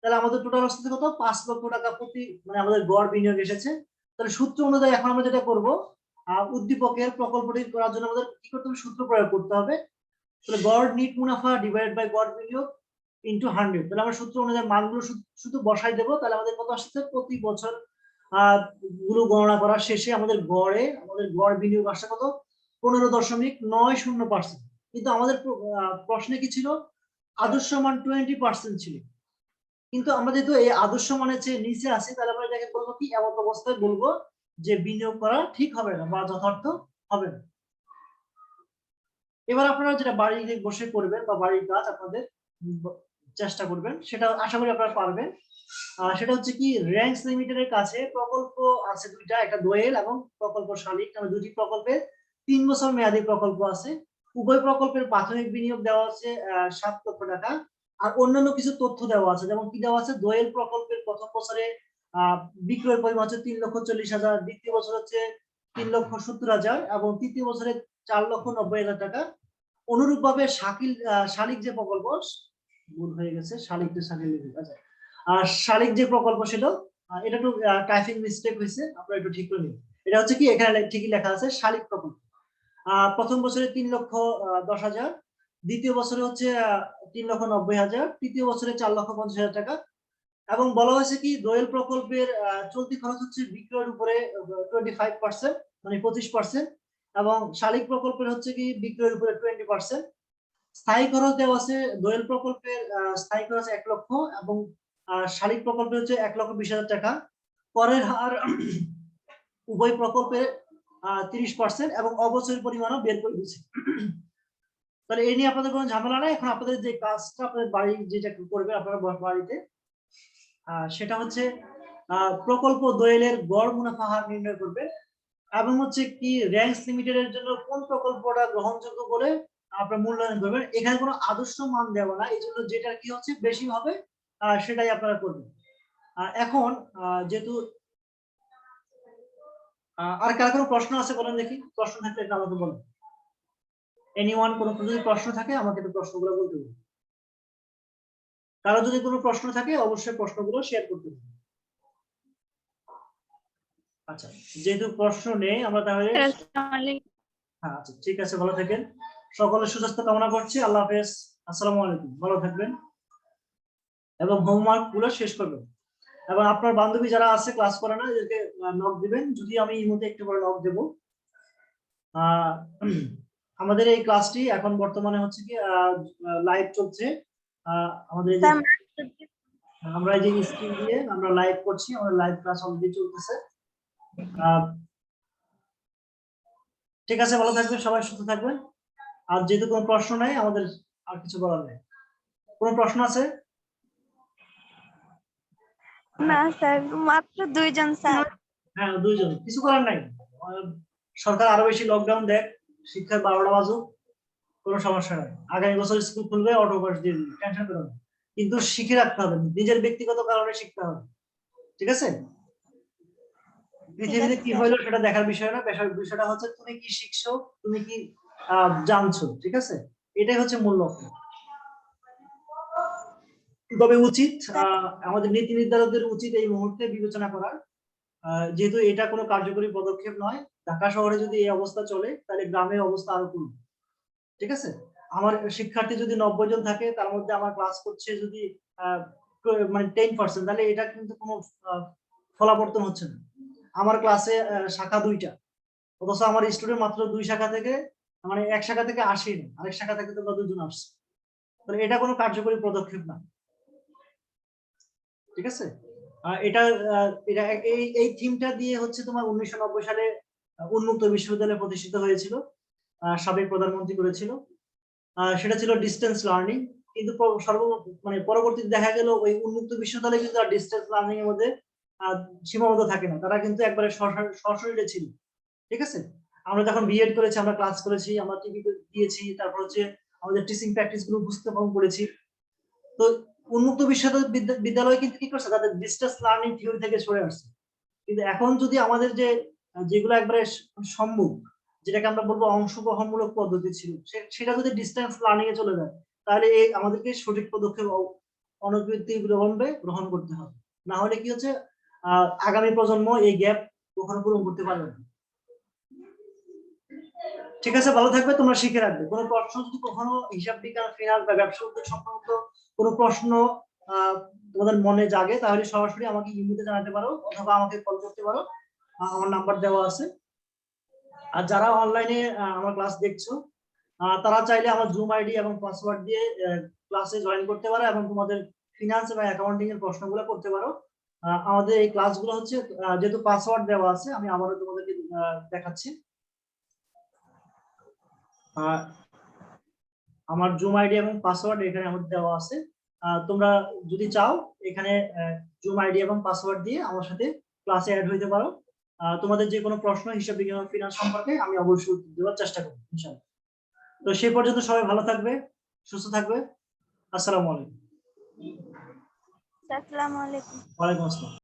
তাহলে আমাদের টোটাল আসছে কত? 5 লক্ষ টাকা প্রতি মানে আমাদের গড় বিনিয়োগ এসেছে। তাহলে সূত্র অনুযায়ী এখন আমরা যেটা করব, উদ্দীপকের প্রকল্পটি করার জন্য আমাদের কি করতে হবে? সূত্র প্রয়োগ করতে হবে। তাহলে গড় নিট মুনাফা ডিভাইডেড বাই গড় বিনিয়োগ ইনটু 100। তাহলে আমরা সূত্র অনুযায়ী মানগুলো শুধু বসাই দেব। তাহলে আমাদের কত আসছে? প্রতি বছর গুলো গণনা করার শেষে আমাদের গড় বিনিয়োগ আসছে কত? 15.90%। কিন্তু আমাদের প্রশ্নে কি ছিল? আদর্শ মান 20% ছিল। কিন্তু আমরা যেহেতু এই আদর্শ মানের চেয়ে নিচে আছি, তাহলে আমরা এটাকে বলবো কি? এমন অবস্থায় বলবো যে বিনিয়োগ করা ঠিক হবে না বা যথার্থ হবে না। এবার আপনারা যেটা বাড়িতে বসে করবেন বা বাড়ির কাজ আপনাদের চেষ্টা করবেন, সেটা আশা করি আপনারা পারবেন। সেটা হচ্ছে কি? র্যাঙ্কস লিমিটেডের কাছে প্রকল্প আছে দুইটা, একটা দোয়েল এবং প্রকল্প শালিক। দুটি প্রকল্পের 3 বছর মেয়াদী প্রকল্প আছে। উভয় প্রকল্পের প্রাথমিক বিনিয়োগ দেওয়া আছে 7 লক্ষ টাকা। আর অন্যান্য কিছু তথ্য দেওয়া আছে, যেমন কি দেওয়া আছে? দোয়েল প্রকল্পের প্রথম বছরে বিক্রয়ের পরিমাণ হচ্ছে 3,40,000, দ্বিতীয় বছর হচ্ছে 3,70,000 এবং তৃতীয় বছরে 4,90,000 টাকা। অনুরূপভাবে শালিক যে প্রকল্প, ভুল হয়ে গেছে, শালিক যে প্রকল্প ছিল, এটা একটু টাইপিং মিস্টেক হয়েছে, আপনারা একটু ঠিক করে নিন। এটা হচ্ছে কি? এখানে ঠিকই লেখা আছে শালিক প্রকল্প। প্রথম বছরে 3,10,000, দ্বিতীয় বছরে হচ্ছে 3,90,000, তৃতীয় বছরে 4,50,000 টাকা। এবং বলা হয়েছে কি? দোয়েল প্রকল্পের চলতি খরচ হচ্ছে বিক্রয়ের উপরে 25%, মানে 25%, এবং শালিক প্রকল্পের হচ্ছে কি? বিক্রয়ের উপরে 20%। স্থায়ী খরচ দেওয়া আছে। দোয়েল প্রকল্পের স্থায়ী খরচ 1 লক্ষ এবং শালিক প্রকল্পে হচ্ছে 1,20,000 টাকা। করের হার উভয় প্রকল্পে 30% এবং অবচয়ের পরিমাণও বের করে দিয়েছে। তাহলে এই নিয়ে আপনাদের কোনো ঝামেলা নাই। এখন আপনাদের যে কাজটা আপনাদের বাড়ি যেটা করবেন আপনারা বাড়িতে, সেটা হচ্ছে প্রকল্প দোয়েলের গড় মুনাফা হার নির্ণয় করবে এবং হচ্ছে কি? র্যাঙ্কস লিমিটেডের জন্য কোন প্রকল্পটা গ্রহণযোগ্য বলে আপনারা মূল্যায়ন করবেন। এখানে কোনো আদর্শ মান দেওয়া না, এই জন্য যেটা কি হচ্ছে বেশি হবে সেটাই আপনারা করবেন। এখন যেহেতু আর কার কোনো প্রশ্ন আছে বলেন দেখি? প্রশ্ন থাকলে এটা আমাকে বলুন। এনিওয়ান, কোনো যদি প্রশ্ন থাকে আমাকে একটু প্রশ্নগুলো বলতে বলুন। কারো যদি কোনো প্রশ্ন থাকে অবশ্যই প্রশ্নগুলো শেয়ার করতে হবে। আচ্ছা, যেহেতু প্রশ্ন নেই আমরা তাহলে হ্যাঁ, আচ্ছা ঠিক আছে, ভালো থাকেন। সকলের সুস্বাস্থ্য কামনা করছি। আল্লাহ হাফেজ, আসসালামু আলাইকুম, ভালো থাকবেন এবং হোমওয়ার্ক গুলো শেষ করবেন। এবং আপনার বান্ধবী যারা আছে ক্লাস করে না, এদেরকে নক দিবেন। যদি আমি এই মুহূর্তে একটু পরে নক দেব। আমাদের এই ক্লাসটি এখন বর্তমানে হচ্ছে কি লাইভ চলছে। আমাদের এই যে আমরা এই যে স্ক্রিন দিয়ে আমরা লাইভ করছি, আমাদের লাইভ ক্লাস অলরেডি চলতেছে। ঠিক আছে, ভালো থাকবেন সবাই, সুস্থ থাকবেন। আর যেহেতু কোনো প্রশ্ন নাই আমাদের আর কিছু বলার নেই। কোনো প্রশ্ন আছে? না স্যার, মাত্র 2 জন স্যার। হ্যাঁ, 2 জন, কিছু করার নাই। সরকার আরো বেশি লকডাউন দেয়, শিক্ষার 12টা বাজুক, কোনো সমস্যা নাই। আগামী বছর স্কুল খুলবে, অটো পাস দিয়ে দিবে, টেনশন করবেন না। কিন্তু শিখে রাখতে হবে, নিজের ব্যক্তিগত কারণে শিখতে হবে। ঠিক আছে? পৃথিবীতে কি হইলো সেটা দেখার বিষয় না, বিষয়টা হচ্ছে তুমি কি শিখছো, তুমি কি জানছো। ঠিক আছে? এটাই হচ্ছে মূল লক্ষ্য। তবে উচিত আমাদের নীতি নির্ধারকদের উচিত এই মুহূর্তে বিবেচনা করার, যেহেতু এটা কোনো কার্যকরী পদক্ষেপ নয়। ঢাকা শহরে যদি এই অবস্থা চলে তাহলে গ্রামের অবস্থা আরো করুন। ঠিক আছে? আমার শিক্ষার্থী যদি 90 জন থাকে, তার মধ্যে আমার ক্লাস করছে যদি মানে 10%, তাহলে এটা কিন্তু কোনো ফলাবর্তন হচ্ছে না। আমার ক্লাসে শাখা 2টা, অথচ আমার স্টুডেন্ট মাত্র 2 শাখা থেকে, মানে 1 শাখা থেকে 80 না, আরেক শাখা থেকে তো 2 জন আসছে। তাহলে এটা কোনো কার্যকরী পদক্ষেপ না। ঠিক আছে? এটা এই থিমটা দিয়ে হচ্ছে তোমার 1990 সালে উন্মুক্ত বিশ্ববিদ্যালয় প্রতিষ্ঠিত হয়েছিল, সাবেক প্রধানমন্ত্রী করেছিল। সেটা ছিল ডিস্টেন্স লার্নিং। কিন্তু মানে পরবর্তীতে দেখা গেল ওই উন্মুক্ত বিশ্ববিদ্যালয় কিন্তু আর ডিস্টেন্স লার্নিং এর মধ্যে সীমাবদ্ধ থাকে না, তারা কিন্তু একবারে সশরীরে ছিল। ঠিক আছে? আমরা যখন বিএড করেছি, আমরা ক্লাস করেছি, আমরা টিভি দিয়েছি, তারপর হচ্ছে আমাদের টিচিং প্র্যাকটিস গুলো উপস্থাপন করেছি। তো উন্মুক্ত বিশ্ববিদ্যালয় কিন্তু কি করছে, তাদের ডিস্টেন্স লার্নিং থিওরি থেকে সরে আসছে। কিন্তু এখন যদি আমাদের যেগুলো একবারে সম্মুখ, যেটাকে আমরা বলবো অংশগ্রহণমূলক পদ্ধতি ছিল, সেটা যদি ডিসটেন্স লার্নিং এ চলে যায়, তাহলে এই আমাদেরকে সঠিক পদক্ষেপ অনতিবিলম্বে গ্রহণ করতে হবে। না হলে কি হচ্ছে, আগামী প্রজন্ম এই গ্যাপ কখনো পূরণ করতে পারবে না। ঠিক আছে, ভালো থাকবে, তোমরা শিখে রাখবে। কোনো প্রশ্ন যদি কখনো হিসাব বিজ্ঞান, ফিনান্স বা ব্যবসা উদ্যোগ সংক্রান্ত কোনো প্রশ্ন তোমাদের মনে জাগে, তাহলে সরাসরি আমাকে ইমেইলে জানাতে পারো অথবা আমাকে কল করতে পারো, আমার নাম্বার দেওয়া আছে। আর যারা অনলাইনে আমার ক্লাস দেখছো, তারা চাইলে আমার জুম আইডি এবং পাসওয়ার্ড দিয়ে ক্লাসে জয়েন করতে পারো এবং তোমাদের ফিনান্স এবং অ্যাকাউন্টিং এর প্রশ্নগুলো করতে পারো। আমাদের এই ক্লাসগুলো হচ্ছে, যেহেতু পাসওয়ার্ড দেওয়া আছে, আমি আবারও তোমাদেরকে দেখাচ্ছি। আমার জুম আইডি এবং পাসওয়ার্ড এখানে আমার দেওয়া আছে। তোমরা যদি চাও এখানে জুম আইডি এবং পাসওয়ার্ড দিয়ে আমার সাথে ক্লাসে অ্যাড হইতে পারো। তোমাদের যে কোনো প্রশ্ন হিসাব বিজ্ঞান ফিনান্স সম্পর্কে আমি অবশ্যই উত্তর দেওয়ার চেষ্টা করব ইনশাআল্লাহ। তো সেই পর্যন্ত সবাই ভালো থাকবে, সুস্থ থাকবে। আসসালামু আলাইকুম। আসসালামু আলাইকুম। ওয়ালাইকুম আসসালাম।